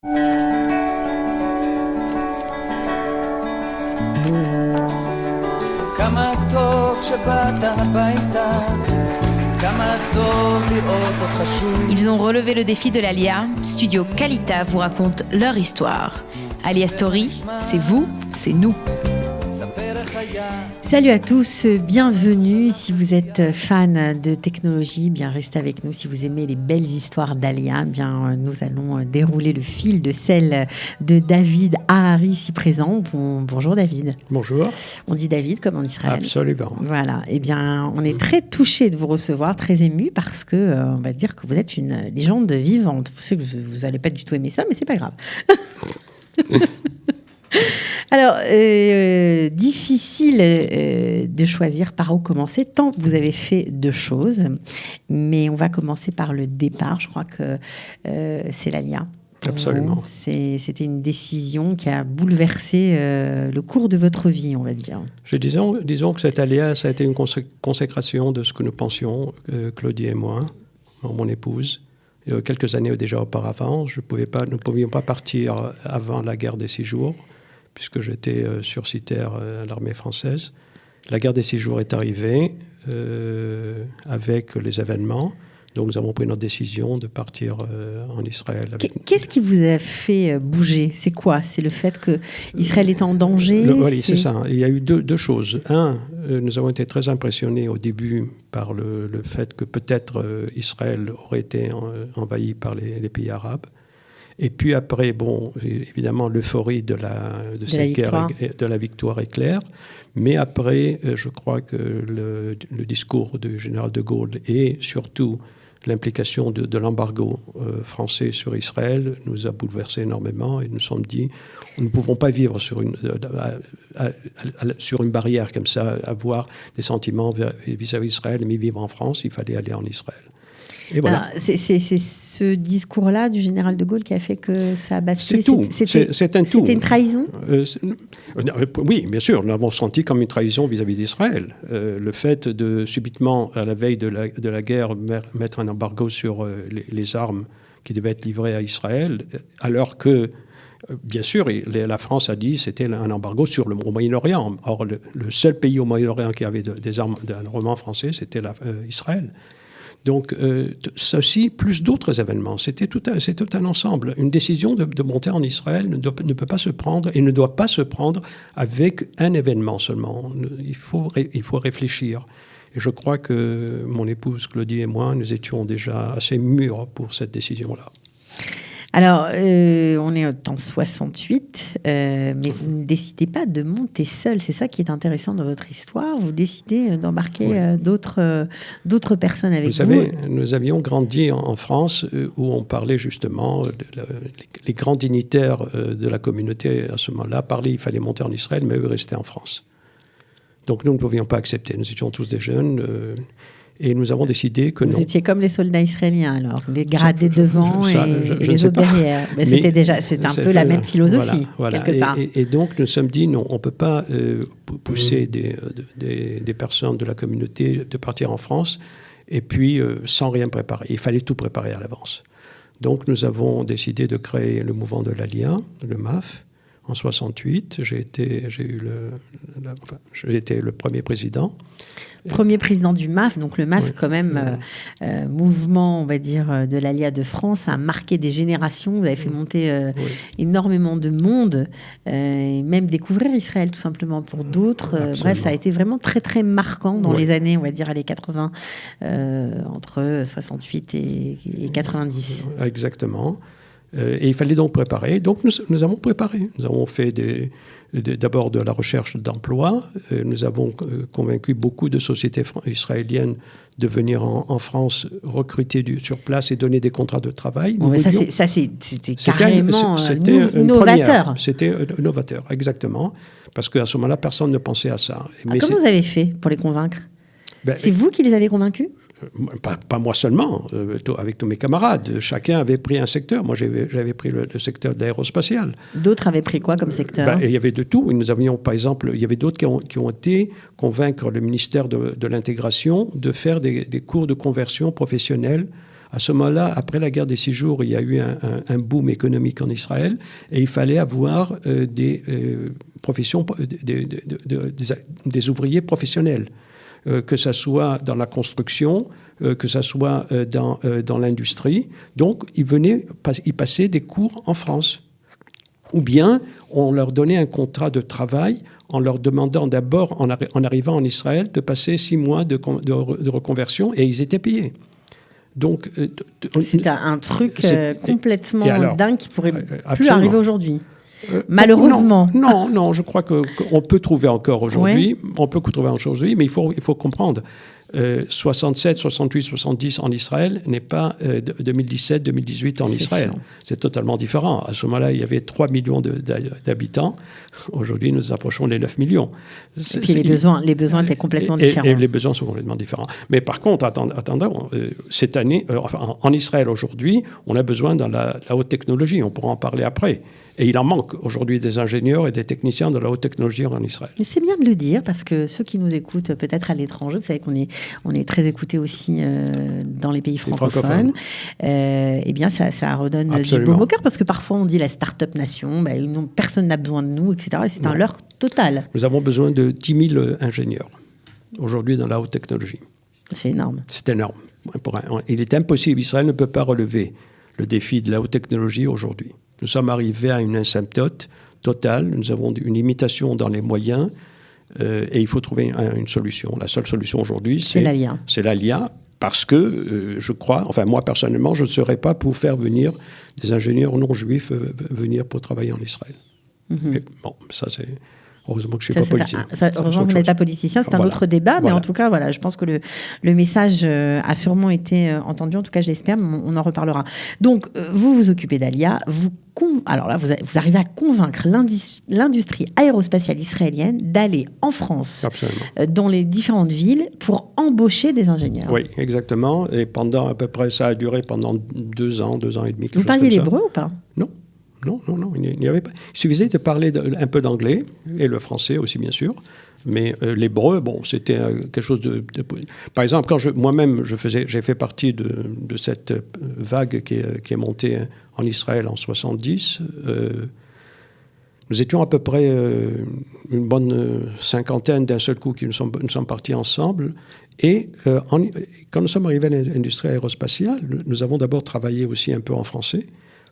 Ils ont relevé le défi de l'Alia. Studio Kalita vous raconte leur histoire. Alia Story, c'est vous, c'est nous. Salut à tous, bienvenue. Si vous êtes fan de technologie, bien restez avec nous. Si vous aimez les belles histoires d'Alia, bien nous allons dérouler le fil de celle de David Ahari ici présent. Bonjour David. Bonjour. On dit David comme en Israël. Absolument. Voilà. Eh bien, on est très touchés de vous recevoir, très émus parce que on va dire que vous êtes une légende vivante. Je sais que vous n'allez pas du tout aimer ça, mais c'est pas grave. Alors, difficile de choisir par où commencer, tant que vous avez fait deux choses. Mais on va commencer par le départ. Je crois que c'est l'Alia. Absolument. C'était une décision qui a bouleversé le cours de votre vie, on va dire. Disons que cette Alia, ça a été une consécration de ce que nous pensions, Claudie et moi, mon épouse. Quelques années déjà auparavant, nous ne pouvions pas partir avant la guerre des 6 jours, puisque j'étais sursitaire à l'armée française. La guerre des 6 jours est arrivée avec les événements. Donc nous avons pris notre décision de partir en Israël. Qu'est-ce qui vous a fait bouger ? C'est quoi ? C'est le fait qu'Israël est en danger ? Oui, c'est ça. Il y a eu deux choses. Un, nous avons été très impressionnés au début par le fait que peut-être Israël aurait été envahi par les pays arabes. Et puis après, bon, évidemment, l'euphorie de cette guerre, de la victoire est claire. Mais après, je crois que le discours du général de Gaulle et surtout l'implication de l'embargo français sur Israël nous a bouleversés énormément et nous sommes dit, nous ne pouvons pas vivre sur une barrière comme ça, avoir des sentiments vis-à-vis d'Israël, mais vivre en France, il fallait aller en Israël. Et voilà. C'est ce discours-là du général de Gaulle qui a fait que ça a basculé. C'est tout. C'est un tout. C'était une trahison ? Oui, bien sûr. Nous l'avons senti comme une trahison vis-à-vis d'Israël. Le fait de subitement, à la veille de la guerre, mettre un embargo sur les armes qui devaient être livrées à Israël, alors que, bien sûr, la France a dit que c'était un embargo sur le Moyen-Orient. Or, le seul pays au Moyen-Orient qui avait des armes d'armement français, c'était Israël. Donc, ceci, plus d'autres événements, c'est tout un ensemble. Une décision de monter en Israël ne peut pas se prendre et ne doit pas se prendre avec un événement seulement. Il faut réfléchir. Et je crois que mon épouse Claudie et moi, nous étions déjà assez mûrs pour cette décision-là. Alors, on est en 68, mais vous ne décidez pas de monter seul. C'est ça qui est intéressant dans votre histoire. Vous décidez d'embarquer d'autres personnes avec vous. Vous savez, nous avions grandi en France où on parlait justement, les grands dignitaires de la communauté à ce moment-là parlaient, il fallait monter en Israël, mais eux restaient en France. Donc nous ne pouvions pas accepter. Nous étions tous des jeunes. Et nous avons décidé que non. Vous étiez comme les soldats israéliens, alors, les gradés devant et les autres derrière. Mais c'était un peu la même philosophie, quelque part. Et donc, nous sommes dit, non, on ne peut pas pousser des personnes de la communauté de partir en France, et puis sans rien préparer. Il fallait tout préparer à l'avance. Donc, nous avons décidé de créer le mouvement de l'Alia, le MAF, en 68. J'ai été le premier président. Premier président du MAF, donc le MAF, quand même, mouvement, on va dire, de l'Alia de France, a marqué des générations. Vous avez fait monter énormément de monde, et même découvrir Israël, tout simplement, pour d'autres. Bref, ça a été vraiment très, très marquant dans les années, on va dire, les 80, entre 68 et 90. Exactement. Et il fallait donc préparer. Donc, nous avons préparé. Nous avons fait d'abord de la recherche d'emploi. Nous avons convaincu beaucoup de sociétés israéliennes de venir en France, recruter sur place et donner des contrats de travail. C'était carrément novateur. C'était novateur, exactement. Parce qu'à ce moment-là, personne ne pensait à ça. Comment vous avez fait pour les convaincre ? C'est vous qui les avez convaincus ? Pas moi seulement, avec tous mes camarades. Chacun avait pris un secteur. Moi, j'avais pris le secteur de l'aérospatial. D'autres avaient pris quoi comme secteur ? Il y avait de tout. Nous avions, par exemple, il y avait d'autres qui ont été convaincre le ministère de l'intégration de faire des cours de conversion professionnelle À ce moment-là, après la guerre des 6 jours, il y a eu un boom économique en Israël et il fallait avoir des professions, des ouvriers professionnels. Que ça soit dans la construction, que ça soit dans l'industrie. Donc, ils passaient des cours en France. Ou bien, on leur donnait un contrat de travail en leur demandant d'abord, en arrivant en Israël, de passer 6 mois de reconversion, et ils étaient payés. Donc, c'est un truc complètement dingue qui pourrait plus absolument. Arriver aujourd'hui. Malheureusement. Non, je crois qu'on peut trouver encore aujourd'hui. Oui. On peut trouver aujourd'hui, mais il faut comprendre. 67, 68, 70 en Israël n'est pas 2017, 2018 en Israël. C'est totalement différent. À ce moment-là, il y avait 3 millions d'habitants. Aujourd'hui, nous approchons les 9 millions. Et puis les besoins étaient complètement différents. Et les besoins sont complètement différents. Mais par contre, attendons, cette année, en Israël aujourd'hui, on a besoin dans la haute technologie. On pourra en parler après. Et il en manque aujourd'hui des ingénieurs et des techniciens de la haute technologie en Israël. Mais c'est bien de le dire, parce que ceux qui nous écoutent peut-être à l'étranger, vous savez qu'on est très écoutés aussi dans les pays francophones, eh bien ça redonne Absolument. Du baume au cœur, parce que parfois on dit la start-up nation, personne n'a besoin de nous, etc. Et c'est un leurre total. Nous avons besoin de 10 000 ingénieurs aujourd'hui dans la haute technologie. C'est énorme. C'est énorme. Il est impossible, Israël ne peut pas relever le défi de la haute technologie aujourd'hui. Nous sommes arrivés à une asymptote totale, nous avons une limitation dans les moyens et il faut trouver une solution. La seule solution aujourd'hui, c'est l'ALIA, parce que je crois, enfin moi personnellement, je ne serais pas pour faire venir des ingénieurs non juifs venir pour travailler en Israël. Mm-hmm. Et bon, ça c'est... Heureusement que je ne suis pas politicien. Heureusement que vous n'êtes pas politicien, c'est un autre débat, mais en tout cas, je pense que le message a sûrement été entendu, en tout cas je l'espère, mais on en reparlera. Donc, vous vous occupez d'ALIA, alors là, vous arrivez à convaincre l'industrie aérospatiale israélienne d'aller en France, dans les différentes villes, pour embaucher des ingénieurs. Oui, exactement, et pendant à peu près, ça a duré pendant 2 ans et demi. Vous parliez l'hébreu ou pas ? Non. Non, il n'y avait pas. Il suffisait de parler un peu d'anglais, et le français aussi, bien sûr. Mais l'hébreu, c'était quelque chose de... Par exemple, quand moi-même, j'ai fait partie de cette vague qui est montée en Israël en 70. Nous étions à peu près une bonne cinquantaine d'un seul coup qui nous sommes partis ensemble. Et quand nous sommes arrivés à l'industrie aérospatiale, nous avons d'abord travaillé aussi un peu en français.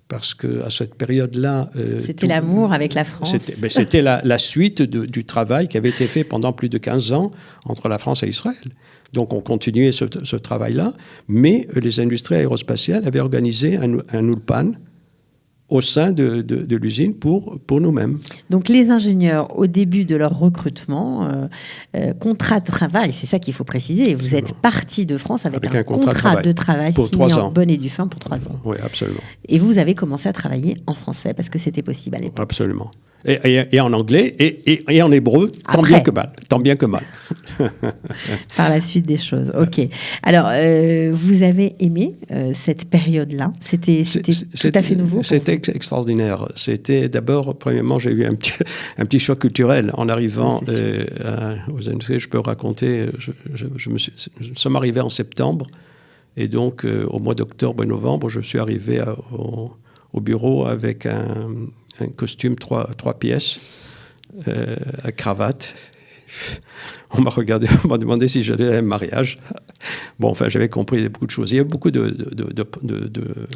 Parce qu'à cette période-là... c'était l'amour avec la France. C'était la suite du travail qui avait été fait pendant plus de 15 ans entre la France et Israël. Donc on continuait ce travail-là, mais les industries aérospatiales avaient organisé un ulpan au sein de l'usine pour nous-mêmes. Donc les ingénieurs, au début de leur recrutement, contrat de travail, c'est ça qu'il faut préciser, vous êtes partis de France avec un contrat de travail pour signé 3 ans. En bonne et due forme pour 3 ans. Oui, absolument. Et vous avez commencé à travailler en français parce que c'était possible à l'époque. Absolument. Et en anglais et en hébreu, tant bien que mal. Par la suite des choses, ok. Alors, vous avez aimé cette période-là ? C'était tout à fait nouveau ? C'était extraordinaire. C'était d'abord, premièrement, j'ai eu un petit choc culturel en arrivant aux industries. Je peux raconter, nous sommes arrivés en septembre, et donc au mois d'octobre et novembre, je suis arrivé au bureau avec un costume 3 pièces, à cravate. On m'a regardé, on m'a demandé si j'allais à un mariage. Bon, enfin, j'avais compris beaucoup de choses. Il y a beaucoup de...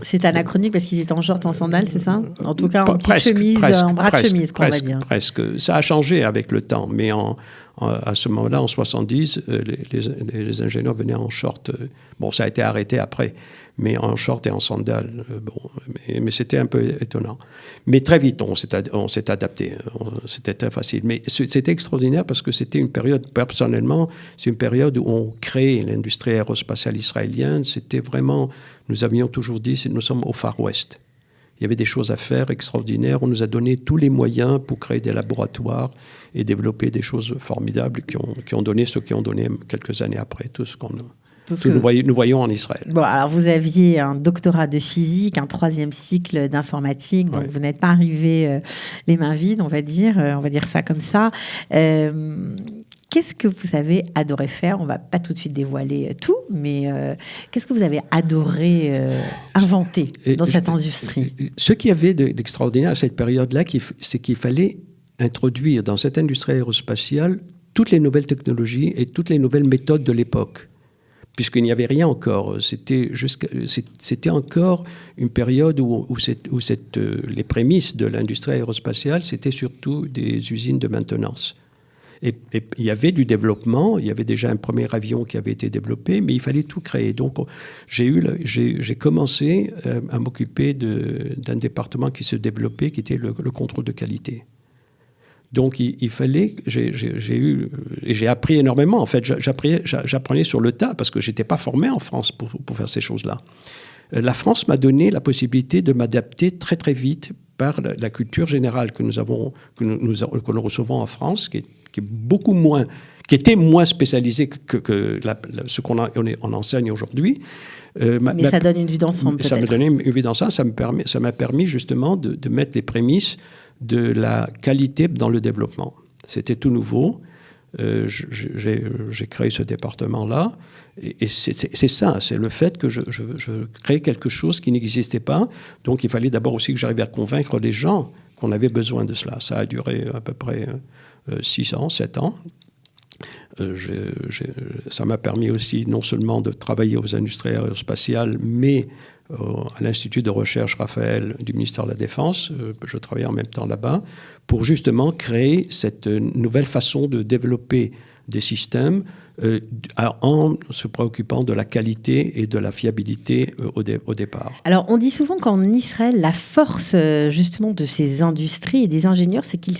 C'est anachronique parce qu'ils étaient en short, en sandales, c'est ça ? En tout cas, en petite chemise, en bras de chemise, on va dire. Presque. Ça a changé avec le temps, mais à ce moment-là, en 70, les ingénieurs venaient en short. Bon, ça a été arrêté après, mais en short et en sandales. Mais c'était un peu étonnant. Mais très vite, on s'est adapté. C'était très facile. Mais c'était extraordinaire parce que c'était une période, personnellement, c'est une période où on crée l'industrie aérospatiale israélienne. C'était vraiment, nous avions toujours dit, nous sommes au Far West. Il y avait des choses à faire extraordinaires. On nous a donné tous les moyens pour créer des laboratoires et développer des choses formidables qui ont donné ce qu'ils ont donné quelques années après, tout ce que nous voyons en Israël. Bon, alors vous aviez un doctorat de physique, un 3e cycle d'informatique, donc vous n'êtes pas arrivé les mains vides, on va dire ça comme ça. Qu'est-ce que vous avez adoré faire? On ne va pas tout de suite dévoiler tout, mais qu'est-ce que vous avez adoré inventer dans cette industrie? Ce qu'il y avait d'extraordinaire à cette période-là, c'est qu'il fallait introduire dans cette industrie aérospatiale toutes les nouvelles technologies et toutes les nouvelles méthodes de l'époque, puisqu'il n'y avait rien encore. C'était encore une période où les prémices de l'industrie aérospatiale, c'était surtout des usines de maintenance. Et il y avait du développement, il y avait déjà un premier avion qui avait été développé, mais il fallait tout créer. Donc j'ai commencé à m'occuper d'un département qui se développait, qui était le contrôle de qualité. Donc, il fallait... J'ai appris énormément. En fait, j'apprenais sur le tas parce que je n'étais pas formé en France pour faire ces choses-là. La France m'a donné la possibilité de m'adapter très, très vite par la culture générale que nous recevons en France, qui est beaucoup moins... qui était moins spécialisée que ce qu'on enseigne aujourd'hui. Mais ça donne une vue d'ensemble, peut-être. Ça me donnait une vue d'ensemble. Ça m'a permis justement de mettre les prémices de la qualité dans le développement. C'était tout nouveau. J'ai créé ce département-là. Et c'est ça, c'est le fait que je crée quelque chose qui n'existait pas. Donc, il fallait d'abord aussi que j'arrive à convaincre les gens qu'on avait besoin de cela. Ça a duré à peu près 6 ans, 7 ans. Ça m'a permis aussi non seulement de travailler aux industries aérospatiales, mais à l'Institut de recherche Raphaël du ministère de la Défense. Je travaillais en même temps là-bas pour justement créer cette nouvelle façon de développer des systèmes en se préoccupant de la qualité et de la fiabilité au départ. Alors, on dit souvent qu'en Israël, la force justement de ces industries et des ingénieurs, c'est qu'ils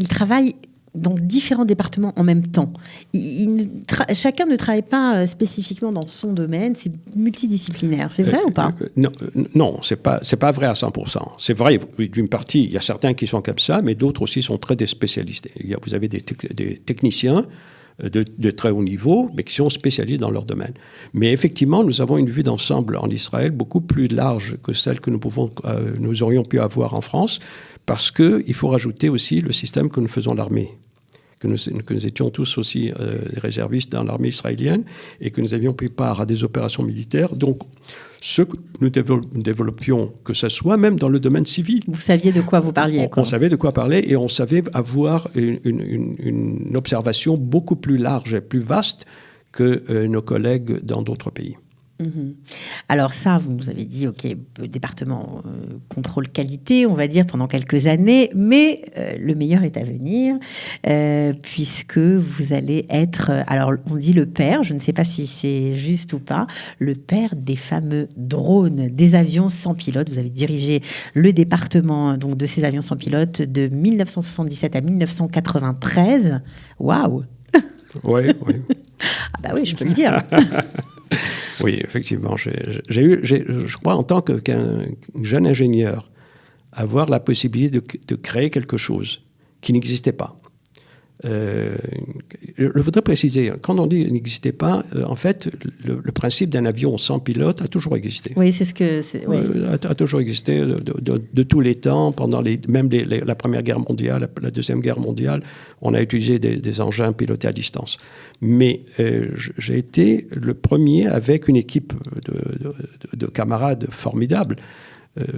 travaillent dans différents départements en même temps. Chacun ne travaille pas spécifiquement dans son domaine, c'est multidisciplinaire. C'est vrai ou pas? Non, c'est pas vrai à 100%. C'est vrai, d'une partie, il y a certains qui sont comme ça, mais d'autres aussi sont très spécialistes. Vous avez des techniciens de très haut niveau, mais qui sont spécialisés dans leur domaine. Mais effectivement, nous avons une vue d'ensemble en Israël beaucoup plus large que celle que nous aurions pu avoir en France, parce qu'il faut rajouter aussi le système que nous faisons l'armée. Que nous étions tous aussi réservistes dans l'armée israélienne et que nous avions pris part à des opérations militaires. Donc, ce que nous développions, que ce soit même dans le domaine civil. Vous saviez de quoi vous parliez. On savait de quoi parler et on savait avoir une observation beaucoup plus large et plus vaste que nos collègues dans d'autres pays. Mmh. Alors ça, vous nous avez dit, OK, département contrôle qualité, on va dire, pendant quelques années, mais le meilleur est à venir, puisque vous allez être, alors on dit le père, je ne sais pas si c'est juste ou pas, le père des fameux drones, des avions sans pilote. Vous avez dirigé le département donc, de ces avions sans pilote de 1977 à 1993. Waouh! Oui. Ah bah oui, je peux le dire. Oui, effectivement. Je crois, en tant qu'un jeune ingénieur, avoir la possibilité de créer quelque chose qui n'existait pas. Je voudrais préciser, quand on dit qu'il n'existait pas, en fait, le principe d'un avion sans pilote a toujours existé. Oui, c'est ce que... Oui. A toujours existé de tous les temps, pendant même la Première Guerre mondiale, la Deuxième Guerre mondiale, on a utilisé des engins pilotés à distance. Mais j'ai été le premier avec une équipe de camarades formidables.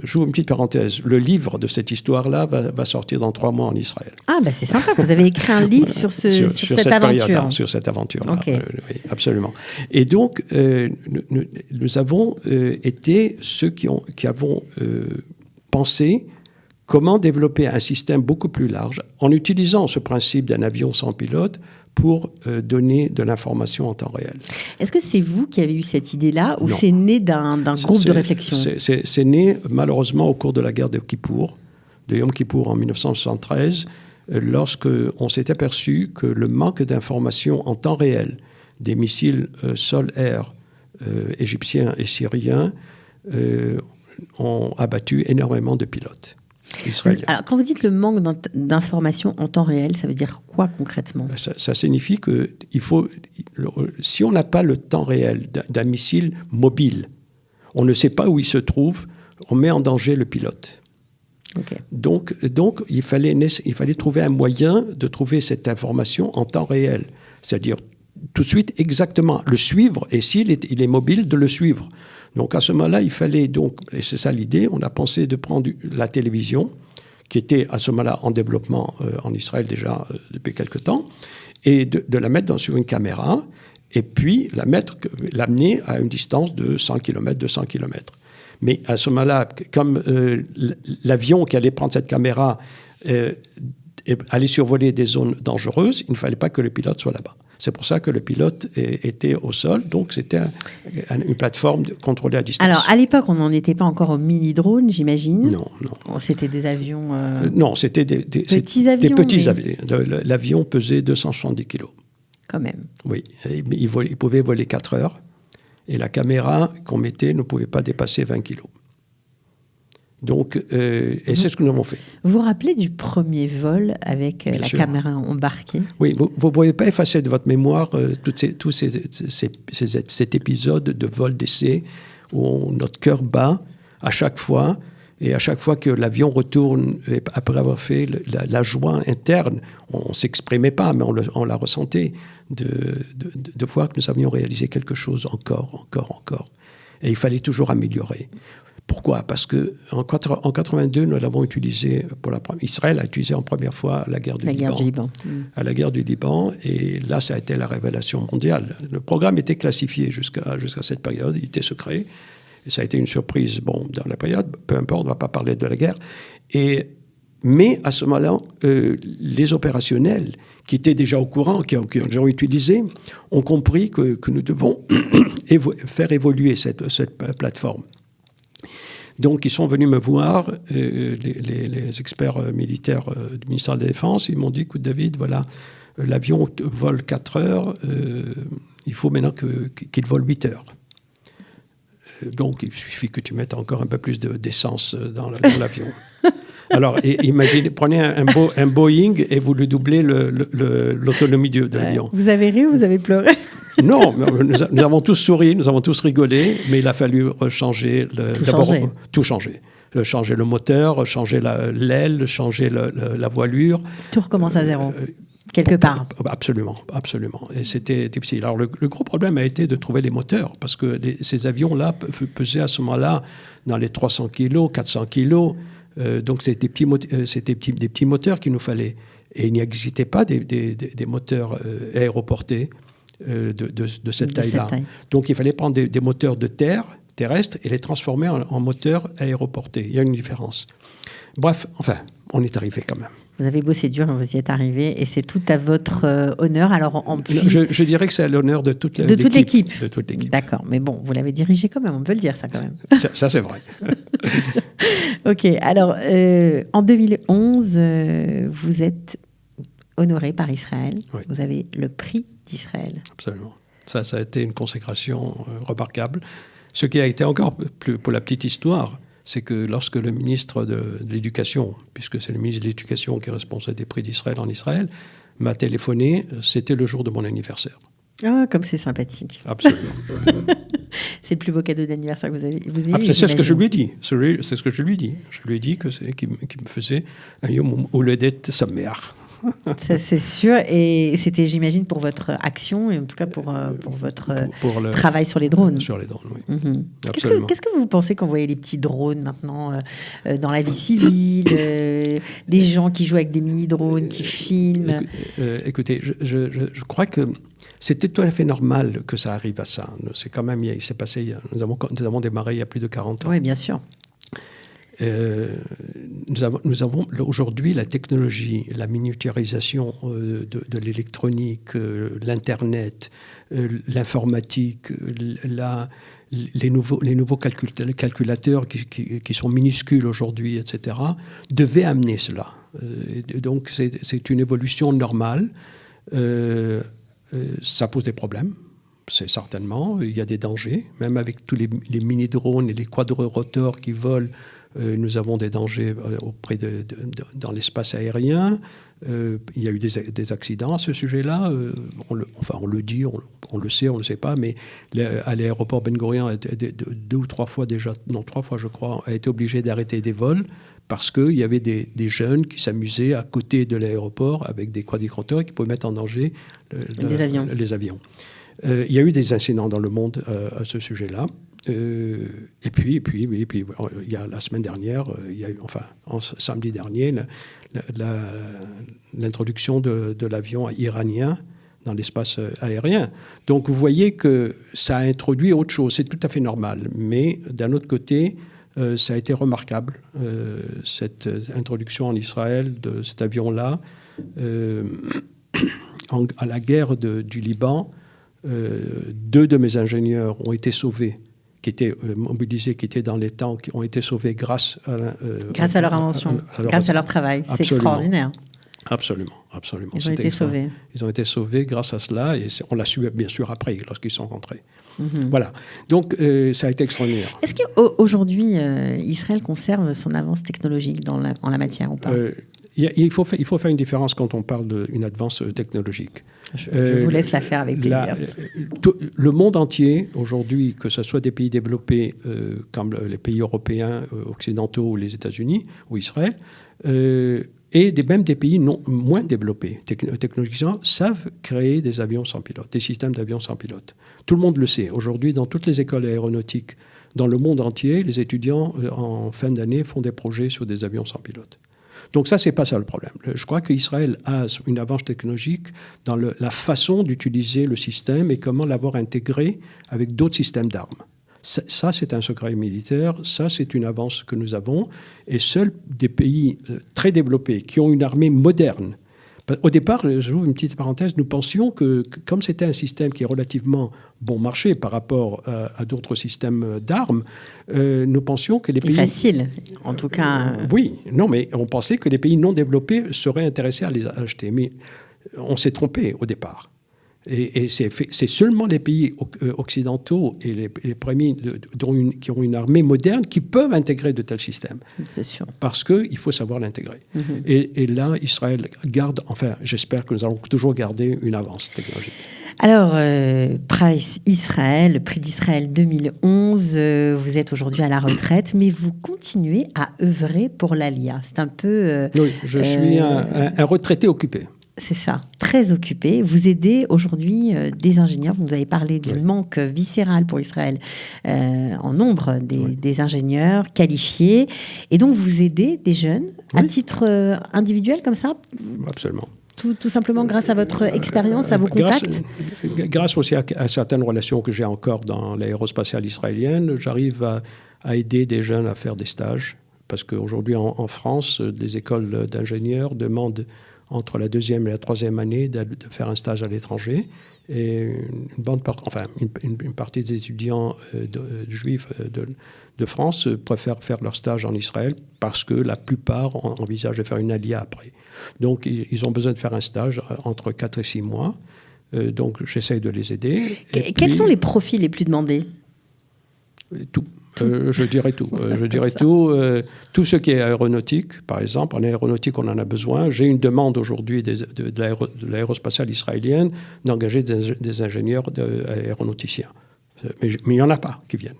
J'ouvre une petite parenthèse. Le livre de cette histoire-là va sortir dans 3 mois en Israël. Ah, bah c'est sympa. Vous avez écrit un livre sur cette aventure. Sur cette aventure-là, okay. Oui, absolument. Et donc, nous avons été ceux qui avons pensé comment développer un système beaucoup plus large en utilisant ce principe d'un avion sans pilote pour donner de l'information en temps réel. Est-ce que c'est vous qui avez eu cette idée-là ou c'est né d'un groupe de réflexion? C'est né malheureusement au cours de la guerre de Yom Kippour en 1973, lorsqu'on s'est aperçu que le manque d'informations en temps réel des missiles sol-air égyptiens et syriens ont abattu énormément de pilotes israéliens. Alors, quand vous dites le manque d'informations en temps réel, ça veut dire quoi concrètement? Ça signifie que si on n'a pas le temps réel d'un missile mobile, on ne sait pas où il se trouve, on met en danger le pilote. Okay. Donc il fallait trouver un moyen de trouver cette information en temps réel. C'est-à-dire tout de suite exactement le suivre, et s'il est mobile, de le suivre. Donc à ce moment-là, il fallait donc, et c'est ça l'idée, on a pensé de prendre la télévision, qui était à ce moment-là en développement en Israël déjà depuis quelque temps, et de la mettre sur une caméra, et puis l'amener à une distance de 100 km, 200 km. Mais à ce moment-là, comme l'avion qui allait prendre cette caméra allait survoler des zones dangereuses, il ne fallait pas que le pilote soit là-bas. C'est pour ça que le pilote était au sol, donc c'était une plateforme contrôlée à distance. Alors, à l'époque, on n'en était pas encore au mini-drone, j'imagine. Non. Bon, c'était des avions... Non, c'était des petits avions. L'avion pesait 270 kilos. Quand même. Oui, il pouvait voler 4 heures, et la caméra qu'on mettait ne pouvait pas dépasser 20 kilos. Donc, et c'est ce que nous avons fait. Vous vous rappelez du premier vol avec la caméra embarquée? Oui, vous ne pouvez pas effacer de votre mémoire cet épisode de vol d'essai où notre cœur bat à chaque fois, et à chaque fois que l'avion retourne, après avoir fait la joie interne, on ne s'exprimait pas, mais on la ressentait, de voir que nous avions réalisé quelque chose encore. Et il fallait toujours améliorer. Pourquoi? Parce qu'en 82, nous l'avons utilisé Israël a utilisé en première fois la guerre du Liban. À la guerre du Liban, et là, ça a été la révélation mondiale. Le programme était classifié jusqu'à cette période, il était secret, et ça a été une surprise. Bon, dans la période, peu importe, on ne va pas parler de la guerre. Mais à ce moment-là, les opérationnels qui étaient déjà au courant, qui ont déjà utilisé, ont compris que nous devons faire évoluer cette plateforme. Donc, ils sont venus me voir, les experts militaires du ministère de la Défense. Ils m'ont dit, écoute David, voilà, l'avion vole 4 heures, il faut maintenant qu'il vole 8 heures. Donc, il suffit que tu mettes encore un peu plus d'essence dans l'avion. Alors, imaginez, prenez un Boeing et vous lui doublez l'autonomie de l'avion. Vous avez ri ou vous avez pleuré? Non, nous avons tous souri, nous avons tous rigolé, mais il a fallu changer tout changer. Changer le moteur, changer l'aile, changer la voilure. Tout recommence à zéro, quelque part. Absolument. Et c'était difficile. Alors, le gros problème a été de trouver les moteurs, parce que ces avions-là pesaient à ce moment-là dans les 300 kilos, 400 kilos. Donc, c'était des petits moteurs qu'il nous fallait. Et il n'existait pas des moteurs aéroportés de cette taille-là. Donc, il fallait prendre des moteurs terrestres, et les transformer en moteurs aéroportés. Il y a une différence. Bref, on est arrivé quand même. Vous avez bossé dur, vous y êtes arrivé, et c'est tout à votre honneur. Alors, je dirais que c'est à l'honneur de toute l'équipe. De toute l'équipe. D'accord, mais bon, vous l'avez dirigé quand même, on peut le dire ça quand même. Ça c'est vrai. Ok, alors, en 2011, vous êtes honoré par Israël. Oui. Vous avez le prix d'Israël. Absolument. Ça a été une consécration remarquable. Ce qui a été encore plus, pour la petite histoire, c'est que lorsque le ministre de l'Éducation, puisque c'est le ministre de l'Éducation qui est responsable des prix d'Israël en Israël, m'a téléphoné, c'était le jour de mon anniversaire. Ah, comme c'est sympathique. Absolument. C'est le plus beau cadeau d'anniversaire que vous ayez. C'est ce que je lui ai dit. C'est ce que je lui ai dit. Je lui ai dit qu'il me faisait un Yom Houledet Sameach. Ça, c'est sûr. Et c'était, j'imagine, pour votre action et en tout cas pour votre travail sur les drones. Sur les drones, oui. Mm-hmm. Absolument. Qu'est-ce que vous pensez quand vous voyez les petits drones maintenant dans la vie civile, des gens qui jouent avec des mini-drones, qui filment? Écoutez, je crois que c'était tout à fait normal que ça arrive à ça. C'est quand même, il s'est passé, nous avons démarré il y a plus de 40 ans. Oui, bien sûr. Nous avons aujourd'hui la technologie, la miniaturisation de l'électronique, l'Internet, l'informatique, les nouveaux calculateurs qui sont minuscules aujourd'hui, etc., devaient amener cela. Donc c'est une évolution normale. Ça pose des problèmes. C'est certainement, il y a des dangers, même avec tous les mini-drones et les quadrorotors qui volent, nous avons des dangers dans l'espace aérien. Il y a eu des accidents à ce sujet-là. On le dit, on le sait, on ne le sait pas, mais à l'aéroport Ben Gurion, 2 ou 3 fois déjà, non 3 fois je crois, a été obligé d'arrêter des vols parce qu'il y avait des jeunes qui s'amusaient à côté de l'aéroport avec des quadricoptères qui pouvaient mettre en danger les avions. Il y a eu des incidents dans le monde à ce sujet-là. Et puis, il y a la semaine dernière, samedi dernier, l'introduction de l'avion iranien dans l'espace aérien. Donc, vous voyez que ça a introduit autre chose. C'est tout à fait normal. Mais d'un autre côté, ça a été remarquable, cette introduction en Israël de cet avion-là. À la guerre du Liban, 2 de mes ingénieurs ont été sauvés, qui étaient mobilisés, qui étaient dans les temps, qui ont été sauvés grâce à leur invention, grâce à leur travail. C'est extraordinaire. Absolument. Ils ont été sauvés. Ils ont été sauvés grâce à cela, et on l'a su bien sûr après, lorsqu'ils sont rentrés. Voilà. Donc, ça a été extraordinaire. Est-ce qu'aujourd'hui, Israël conserve son avance technologique en la matière ou pas? Il faut faire une différence quand on parle d'une avance technologique. Je vous laisse la faire avec plaisir. Le monde entier, aujourd'hui, que ce soit des pays développés comme les pays européens, occidentaux, ou les États-Unis, ou Israël, et même des pays moins développés, technologiquement, savent créer des avions sans pilote, des systèmes d'avions sans pilote. Tout le monde le sait. Aujourd'hui, dans toutes les écoles aéronautiques, dans le monde entier, les étudiants, en fin d'année, font des projets sur des avions sans pilote. Donc ça, c'est pas ça le problème. Je crois qu'Israël a une avance technologique dans la façon d'utiliser le système et comment l'avoir intégré avec d'autres systèmes d'armes. Ça, c'est un secret militaire. Ça, c'est une avance que nous avons. Et seuls des pays très développés qui ont une armée moderne. Au départ, je vous une petite parenthèse, nous pensions que comme c'était un système qui est relativement bon marché par rapport à d'autres systèmes d'armes, nous pensions que les pays... Facile, en tout cas. Oui, non, mais on pensait que les pays non développés seraient intéressés à les acheter. Mais on s'est trompé au départ. Et c'est seulement les pays occidentaux et les premiers qui ont une armée moderne qui peuvent intégrer de tels systèmes. C'est sûr. Parce qu'il faut savoir l'intégrer. Et là, Israël garde, j'espère que nous allons toujours garder une avance technologique. Alors, Price Israël, le prix d'Israël 2011, vous êtes aujourd'hui à la retraite, mais vous continuez à œuvrer pour l'ALIA. C'est un peu... oui, je suis un retraité occupé. C'est ça, très occupé. Vous aidez aujourd'hui des ingénieurs. Vous nous avez parlé du manque viscéral pour Israël en nombre des ingénieurs qualifiés. Et donc, vous aidez des jeunes à titre individuel comme ça? Absolument. Tout simplement grâce à votre expérience, à vos contacts? Grâce aussi à certaines relations que j'ai encore dans l'aérospatiale israélienne, j'arrive à aider des jeunes à faire des stages. Parce qu'aujourd'hui, en France, les écoles d'ingénieurs demandent entre la 2e et la 3e année de faire un stage à l'étranger. Et une partie des étudiants juifs de France préfèrent faire leur stage en Israël parce que la plupart envisagent de faire une alia après. Donc, ils ont besoin de faire un stage entre 4 et 6 mois. Donc, j'essaye de les aider. Quels sont les profils les plus demandés? Tout. Je dirais tout. Tout ce qui est aéronautique, par exemple. En aéronautique, on en a besoin. J'ai une demande aujourd'hui de l'aérospatiale israélienne d'engager des ingénieurs aéronauticiens. Mais il n'y en a pas qui viennent.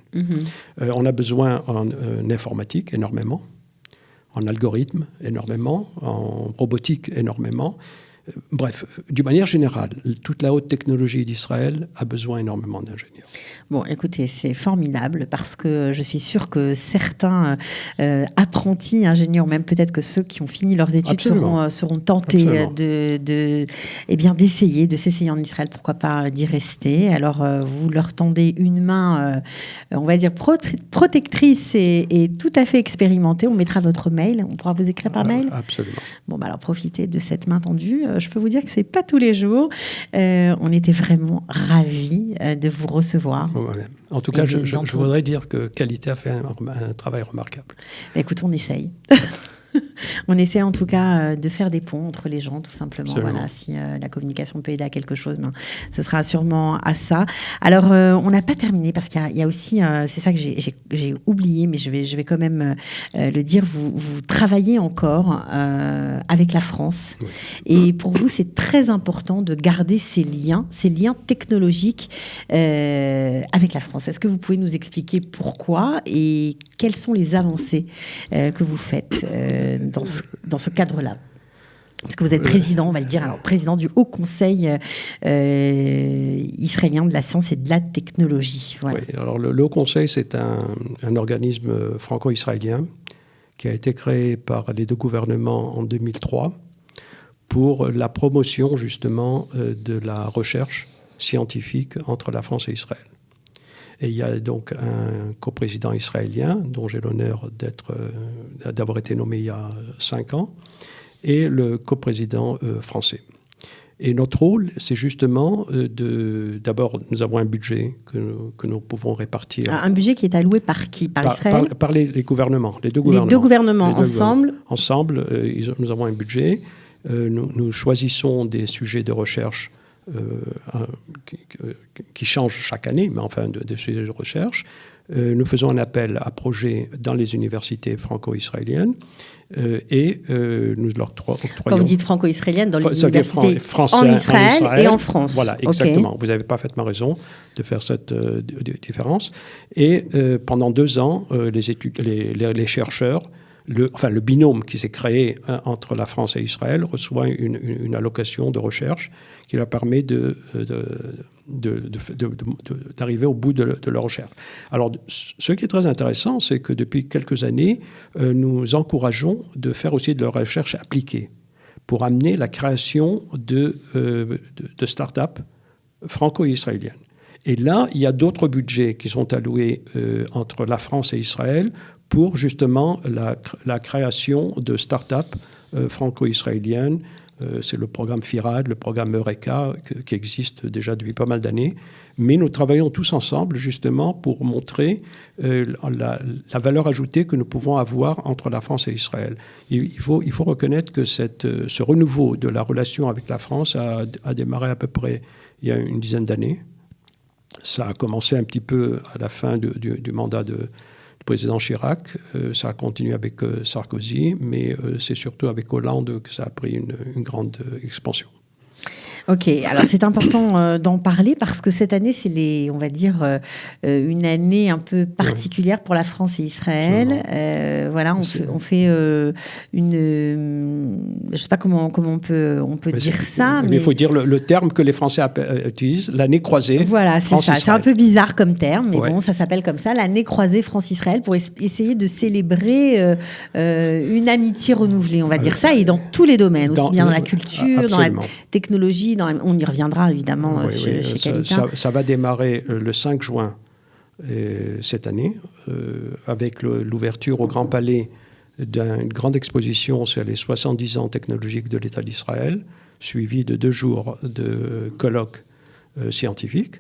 On a besoin en informatique énormément, en algorithme énormément, en robotique énormément. Bref, d'une manière générale, toute la haute technologie d'Israël a besoin énormément d'ingénieurs. Bon, écoutez, c'est formidable parce que je suis sûre que certains apprentis ingénieurs, même peut-être que ceux qui ont fini leurs études seront tentés d'essayer, de s'essayer en Israël, pourquoi pas d'y rester. Alors, vous leur tendez une main, on va dire, protectrice et tout à fait expérimentée. On mettra votre mail, on pourra vous écrire par mail? Absolument. Bon, alors profitez de cette main tendue. Je peux vous dire que c'est pas tous les jours. On était vraiment ravis de vous recevoir. En tout cas, je voudrais dire que Qualité a fait un travail remarquable. Écoute, on essaye. On essaie en tout cas de faire des ponts entre les gens, tout simplement. Absolument. Voilà, si la communication peut aider à quelque chose, ben, ce sera sûrement à ça. Alors, on n'a pas terminé parce qu'il y a aussi, c'est ça que j'ai oublié, mais je vais quand même le dire, vous travaillez encore avec la France. Oui. Et pour vous, c'est très important de garder ces liens technologiques avec la France. Est-ce que vous pouvez nous expliquer pourquoi et quelles sont les avancées que vous faites dans ce cadre-là? Parce que vous êtes président, on va le dire, alors président du Haut Conseil israélien de la science et de la technologie. Voilà. Oui, alors le Haut Conseil, c'est un organisme franco-israélien qui a été créé par les deux gouvernements en 2003 pour la promotion justement de la recherche scientifique entre la France et Israël. Et il y a donc un coprésident israélien dont j'ai l'honneur d'avoir été nommé il y a 5 ans, et le coprésident français. Et notre rôle, c'est justement d'abord, nous avons un budget que nous pouvons répartir. Un budget qui est alloué par qui? Par Israël? Par les gouvernements, les deux gouvernements ensemble? Ensemble, nous avons un budget. Nous choisissons des sujets de recherche qui changent chaque année, mais enfin des sujets de recherche. Nous faisons un appel à projets dans les universités franco-israéliennes et nous leur octroyons... Quand vous dites franco-israéliennes, dans les universités en Israël et en France. Voilà, exactement. Okay. Vous avez parfaitement raison de faire cette différence. Et pendant 2 ans, les chercheurs, le binôme qui s'est créé entre la France et Israël reçoit une allocation de recherche qui leur permet d'arriver au bout de leur recherche. Alors, ce qui est très intéressant, c'est que depuis quelques années, nous encourageons de faire aussi de la recherche appliquée pour amener la création de start-up franco-israéliennes. Et là, il y a d'autres budgets qui sont alloués entre la France et Israël pour justement la création de start-up franco-israéliennes. C'est le programme FIRAD, le programme Eureka, qui existe déjà depuis pas mal d'années. Mais nous travaillons tous ensemble justement pour montrer la valeur ajoutée que nous pouvons avoir entre la France et Israël. Il faut reconnaître que ce renouveau de la relation avec la France a démarré à peu près il y a une dizaine d'années. Ça a commencé un petit peu à la fin du mandat du président Chirac. Ça a continué avec Sarkozy, mais c'est surtout avec Hollande que ça a pris une grande expansion. Ok, alors c'est important d'en parler parce que cette année, c'est on va dire, une année un peu particulière pour la France et Israël. Voilà, on fait je sais pas comment on peut dire ça, mais il faut dire le terme que les Français utilisent, l'année croisée. Voilà, c'est ça. C'est un peu bizarre comme terme, mais bon, ça s'appelle comme ça, l'année croisée France-Israël, pour essayer de célébrer une amitié renouvelée, on va dire ça, et dans tous les domaines, aussi bien dans la culture, absolument. Dans la technologie. On y reviendra évidemment chez Kalita. Ça va démarrer le 5 juin cette année avec l'ouverture au Grand Palais d'une grande exposition sur les 70 ans technologiques de l'État d'Israël, suivie de 2 jours de colloques scientifiques.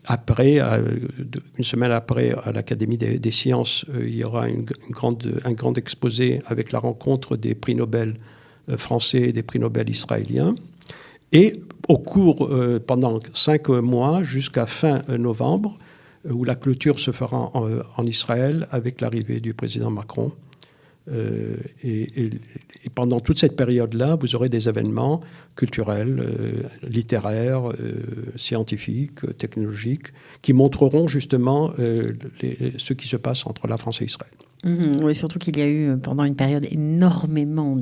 Après, une semaine après, à l'Académie des sciences, il y aura un grand exposé avec la rencontre des prix Nobel français et des prix Nobel israéliens. Et au cours, pendant 5 mois, jusqu'à fin novembre, où la clôture se fera en Israël avec l'arrivée du président Macron. Et pendant toute cette période-là, vous aurez des événements culturels, littéraires, scientifiques, technologiques, qui montreront justement ce qui se passe entre la France et Israël. Oui, surtout qu'il y a eu pendant une période énormément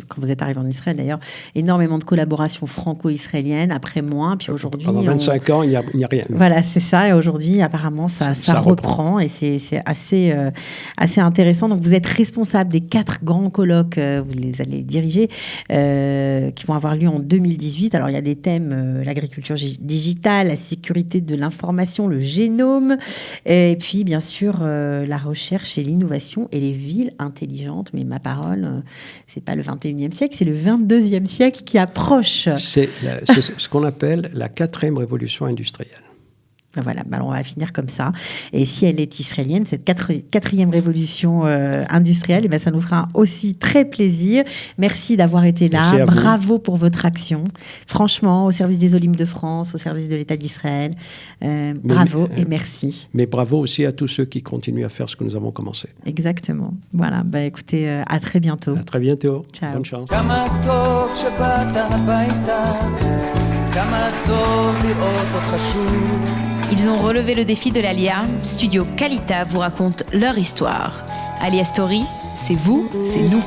quand vous êtes arrivé en Israël d'ailleurs, énormément de collaborations franco-israéliennes, après moins, puis aujourd'hui... Pendant 25 ans, il n'y a rien. Voilà, c'est ça, et aujourd'hui, apparemment, ça reprend, et c'est assez intéressant. Donc, vous êtes responsable des 4 grands colloques, vous les allez diriger, qui vont avoir lieu en 2018. Alors, il y a des thèmes, l'agriculture digitale, la sécurité de l'information, le génome, et puis, bien sûr, la recherche et l'innovation et les villes intelligentes. Mais ma parole, c'est pas le 21e siècle, c'est le 22e siècle qui approche. C'est ce qu'on appelle la 4e révolution industrielle. Voilà, on va finir comme ça. Et si elle est israélienne, cette quatrième révolution industrielle, ça nous fera aussi très plaisir. Merci d'avoir été là. Bravo pour votre action. Franchement, au service des Olympiques de France, au service de l'État d'Israël. Bravo et merci. Mais bravo aussi à tous ceux qui continuent à faire ce que nous avons commencé. Exactement. Voilà, écoutez, à très bientôt. À très bientôt. Ciao. Bonne chance. Ils ont relevé le défi de l'Alia. Studio Kalita vous raconte leur histoire. Alia Story, c'est vous, c'est nous.